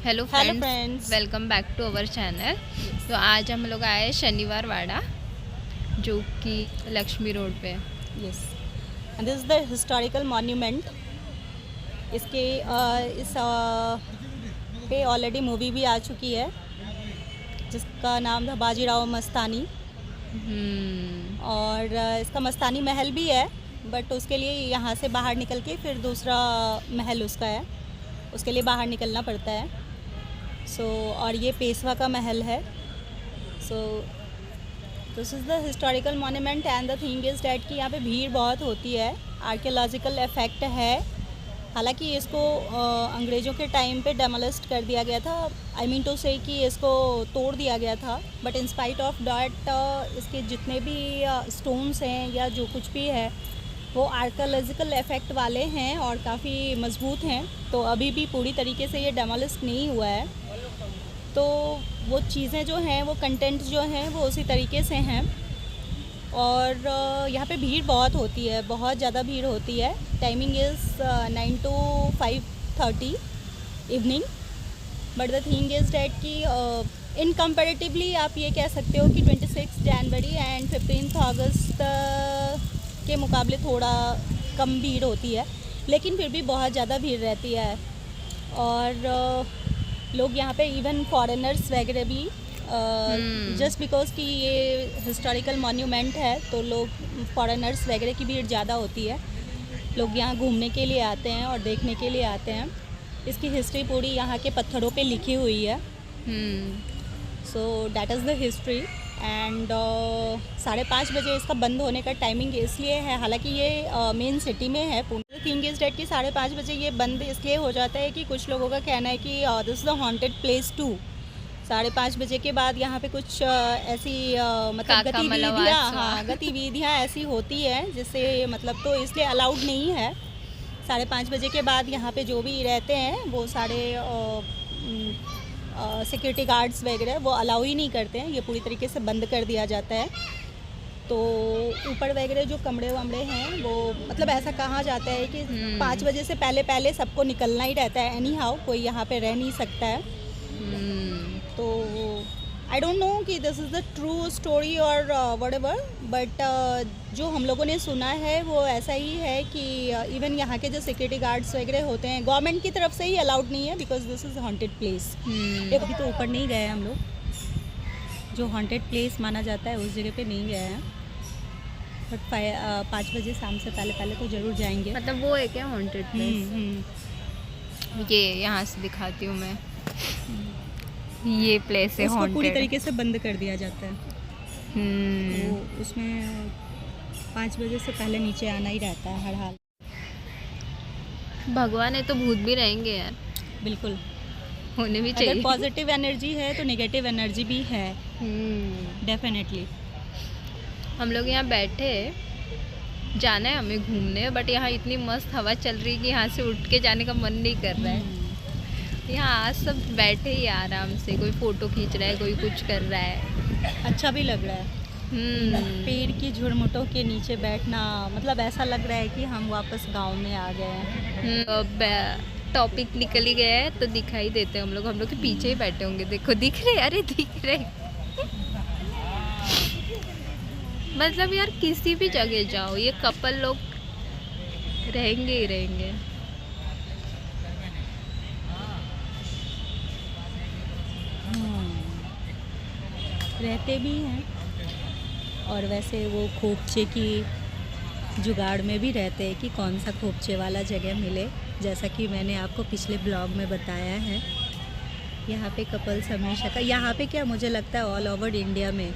Hello friends, welcome back to our channel. तो आज हम लोग आए शनिवार वाड़ा, जो कि लक्ष्मी रोड पे। Yes, and this is the historical monument. इसके इस पे ऑलरेडी मूवी भी आ चुकी है जिसका नाम था बाजीराव मस्तानी। और इसका मस्तानी महल भी है, बट उसके लिए यहाँ से बाहर निकल के फिर दूसरा महल उसका है, उसके लिए बाहर निकलना पड़ता है। और ये पेशवा का महल है। This is the historical monument and the thing is that कि यहाँ पे भीड़ बहुत होती है, आर्कियोलॉजिकल इफेक्ट है। हालांकि इसको अंग्रेज़ों के टाइम पे डेमोलिस्ट कर दिया गया था, आई मीन टू से कि इसको तोड़ दिया गया था, but in spite of that इसके जितने भी स्टोन्स हैं या जो कुछ भी है वो आर्कियोलॉजिकल इफेक्ट वाले हैं और काफ़ी मज़बूत हैं। तो अभी भी पूरी तरीके से ये डेमोलिस्ट नहीं हुआ है, तो वो चीज़ें जो हैं, वो कंटेंट जो हैं वो उसी तरीके से हैं। और यहाँ पे भीड़ बहुत होती है, बहुत ज़्यादा भीड़ होती है। Timing is 9 to 5:30 evening. But the thing is that कि इन कंपेरेटिवली आप ये कह सकते हो कि 26 जनवरी एंड 15 अगस्त के मुकाबले थोड़ा कम भीड़ होती है, लेकिन फिर भी बहुत ज़्यादा भीड़ रहती है। और लोग यहाँ पे इवन फॉरेनर्स वगैरह भी जस्ट बिकॉज कि ये हिस्टोरिकल मॉन्यूमेंट है, तो लोग फॉरेनर्स वगैरह की भीड़ ज़्यादा होती है। लोग यहाँ घूमने के लिए आते हैं और देखने के लिए आते हैं। इसकी हिस्ट्री पूरी यहाँ के पत्थरों पे लिखी हुई है। So that is the history. And 5:30 बजे इसका बंद होने का टाइमिंग इसलिए है, हालांकि ये मेन सिटी में है पुणे। थिंग इज़ डेट कि 5:30 बजे ये बंद इसलिए हो जाता है कि कुछ लोगों का कहना है कि this is the haunted place too. 5:30 बजे के बाद यहाँ पे कुछ ऐसी मतलब गतिविधियाँ ऐसी होती हैं जिससे मतलब, तो इसलिए अलाउड नहीं है। 5:30 बजे के बाद यहाँ पे जो भी रहते हैं वो सारे सिक्योरिटी गार्ड्स वगैरह वो अलाउ ही नहीं करते हैं, ये पूरी तरीके से बंद कर दिया जाता है। तो ऊपर वगैरह जो कमरे वमड़े हैं वो मतलब ऐसा कहा जाता है कि 5 बजे से पहले सबको निकलना ही रहता है। एनी हाउ कोई यहाँ पे रह नहीं सकता है। तो आई डोंट नो कि this is the true story और व्हाटएवर, बट जो हम लोगों ने सुना है वो ऐसा ही है कि इवन यहाँ के जो सिक्योरिटी गार्ड्स वगैरह होते हैं गवर्नमेंट की तरफ से ही अलाउड नहीं है, because this is haunted place. अभी तो ऊपर नहीं गए हम लोग, जो हॉन्टेड प्लेस माना जाता है उस जगह पे नहीं गए हैं, बट 5 बजे शाम से पहले तो ज़रूर जाएंगे। मतलब वो है क्या हॉन्टेड प्लेस? ये यहाँ से दिखाती हूँ मैं, ये प्लेस है हॉन्टेड। पूरी तरीके से बंद कर दिया जाता है। तो उसमें 5 बजे से पहले नीचे आना ही रहता है हर हाल। भगवान है तो भूत भी रहेंगे यार, बिल्कुल होने भी चाहिए। अगर पॉजिटिव एनर्जी है तो नेगेटिव एनर्जी भी है, डेफिनेटली। हम लोग यहाँ बैठे, जाना है हमें घूमने, बट यहाँ इतनी मस्त हवा चल रही है कि यहाँ से उठ के जाने का मन नहीं कर रहा है। यहाँ आज सब बैठे ही आराम से, कोई फ़ोटो खींच रहा है, कोई कुछ कर रहा है, अच्छा भी लग रहा है। पेड़ की झुरमुटों के नीचे बैठना, मतलब ऐसा लग रहा है कि हम वापस गांव में आ गए हैं। टॉपिक निकल ही गया है तो दिखाई देते हैं हम लोग के पीछे ही बैठे होंगे। देखो दिख रहे, अरे दिख रहे। मतलब यार किसी भी जगह जाओ ये कपल लोग रहेंगे ही रहेंगे। रहते भी हैं, और वैसे वो खोपचे की जुगाड़ में भी रहते हैं कि कौन सा खोपचे वाला जगह मिले, जैसा कि मैंने आपको पिछले ब्लॉग में बताया है। यहाँ पे कपल्स हमेशा का, यहाँ पे क्या मुझे लगता है ऑल ओवर इंडिया में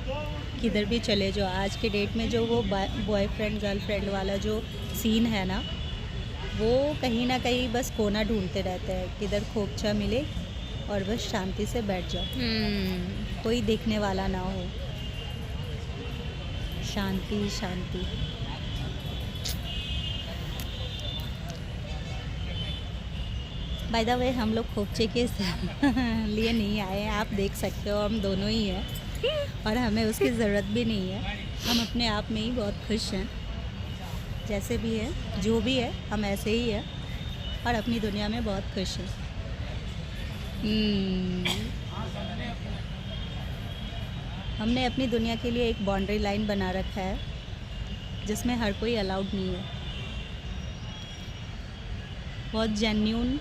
किधर भी चले जो आज के डेट में जो वो बॉयफ्रेंड गर्लफ्रेंड वाला जो सीन है ना, वो कहीं ना कहीं बस कोना ढूंढते रहते हैं, किधर खोपचा मिले और बस शांति से बैठ जाओ, कोई देखने वाला ना हो, शांति शांति। बाय द वे हम लोग खोपचे के लिए नहीं आए हैं, आप देख सकते हो हम दोनों ही हैं और हमें उसकी ज़रूरत भी नहीं है। हम अपने आप में ही बहुत खुश हैं, जैसे भी है जो भी है हम ऐसे ही हैं और अपनी दुनिया में बहुत खुश हैं। हमने अपनी दुनिया के लिए एक बाउंड्री लाइन बना रखा है जिसमें हर कोई अलाउड नहीं है। बहुत जेन्यून,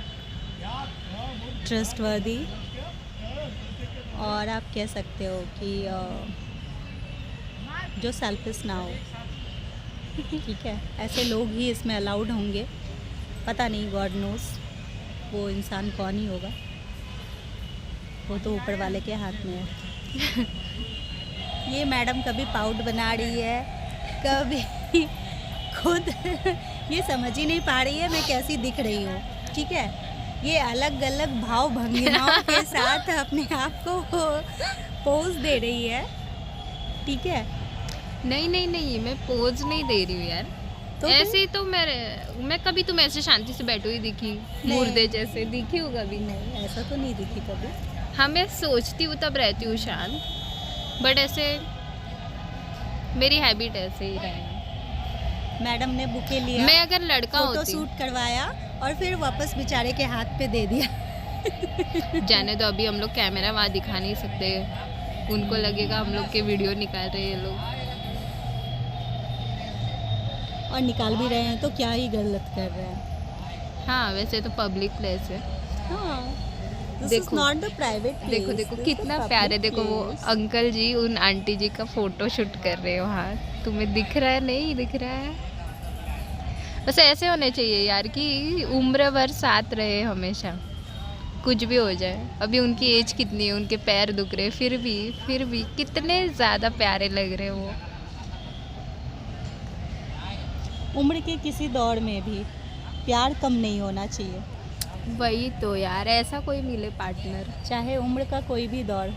ट्रस्टवर्दी, और आप कह सकते हो कि जो सेल्फिश ना हो, ठीक है, ऐसे लोग ही इसमें अलाउड होंगे। पता नहीं, गॉड नोस वो इंसान कौन ही होगा, वो तो ऊपर वाले के हाथ में है। ये मैडम कभी पाउट बना रही है, कभी खुद ये समझ ही नहीं पा रही है मैं कैसी दिख रही हूँ, ठीक है। ये अलग अलग भाव भंगिमाओं के साथ अपने आप को पोज दे रही है, ठीक है। नहीं नहीं नहीं, मैं पोज नहीं दे रही हूँ यार। तो ऐसे ही तो मैं कभी तुम ऐसे शांति से बैठी हुई दिखी, मुर्दे जैसे दिखी हो कभी? नहीं, ऐसा तो नहीं दिखी कभी। हाँ, मैं सोचती हूँ तब रहती हूँ शांत, बट ऐसे मेरी हैबिट ऐसे ही रही। मैडम ने बुके लिया, मैं अगर लड़का फोटो होती, शूट करवाया और फिर वापस बेचारे के हाथ पे दे दिया। जाने दो, अभी हम लोग कैमरा वहाँ दिखा नहीं सकते, उनको लगेगा हम लोग के वीडियो निकाल रहे हैं ये लोग। और निकाल भी रहे हैं तो क्या ही गलत कर रहे हैं। हाँ, वैसे तो पब्लिक प्लेस है। हाँ, देखो, नॉट द प्राइवेट प्लेस। देखो देखो कितना प्यारे, देखो वो अंकल जी उन आंटी जी का फोटो शूट कर रहे हो। हाँ, तुम्हें दिख रहा है? नहीं दिख रहा है। बस ऐसे होने चाहिए यार कि उम्र भर साथ रहे हमेशा, कुछ भी हो जाए। अभी उनकी एज कितनी है, उनके पैर दुख रहे, फिर भी कितने ज़्यादा प्यारे लग रहे वो। उम्र के किसी दौर में भी प्यार कम नहीं होना चाहिए, वही तो यार, ऐसा कोई मिले पार्टनर, चाहे उम्र का कोई भी दौर।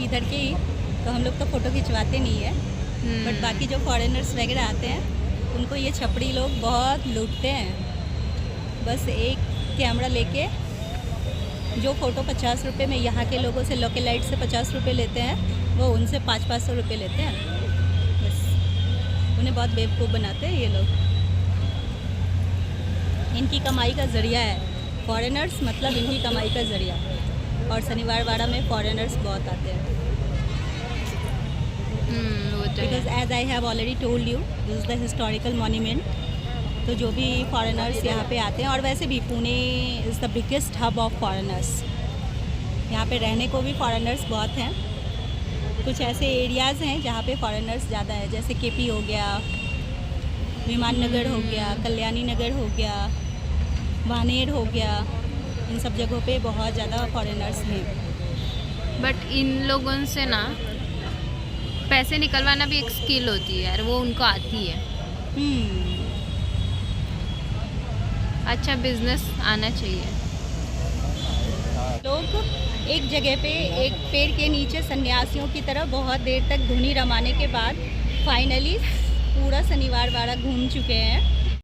इधर के ही, तो हम लोग तो फ़ोटो खिंचवाते नहीं है, बट बाकी जो फॉरेनर्स वगैरह आते हैं उनको ये छपड़ी लोग बहुत लूटते हैं। बस एक कैमरा लेके जो फ़ोटो 50 रुपये में यहाँ के लोगों से, लोकल लाइट से 50 रुपये लेते हैं, वो उनसे 500-500 रुपये लेते हैं। बस उन्हें बहुत बेवकूफ़ बनाते हैं ये लोग। इनकी कमाई का ज़रिया है फॉरेनर्स, मतलब इनकी कमाई का ज़रिया। और शनिवार वाड़ा में फॉरेनर्स बहुत आते हैं, because as I have already told you, this is the historical monument. तो जो भी फॉरेनर्स यहाँ पे आते हैं, और वैसे भी Pune is the biggest hub of foreigners. यहाँ पे रहने को भी फॉरेनर्स बहुत हैं। कुछ ऐसे एरियाज़ हैं जहाँ पे फॉरेनर्स ज़्यादा है, जैसे केपी हो गया, विमान नगर हो गया, कल्याणी नगर हो गया, वानेर हो गया। इन सब जगहों पे बहुत ज़्यादा फॉरेनर्स हैं। बट इन लोगों से ना पैसे निकलवाना भी एक स्किल होती है यार, वो उनको आती है। अच्छा बिजनेस आना चाहिए। लोग एक जगह पे एक पेड़ के नीचे सन्यासियों की तरह बहुत देर तक धुनी रमाने के बाद फाइनली पूरा शनिवार वाड़ा घूम चुके हैं।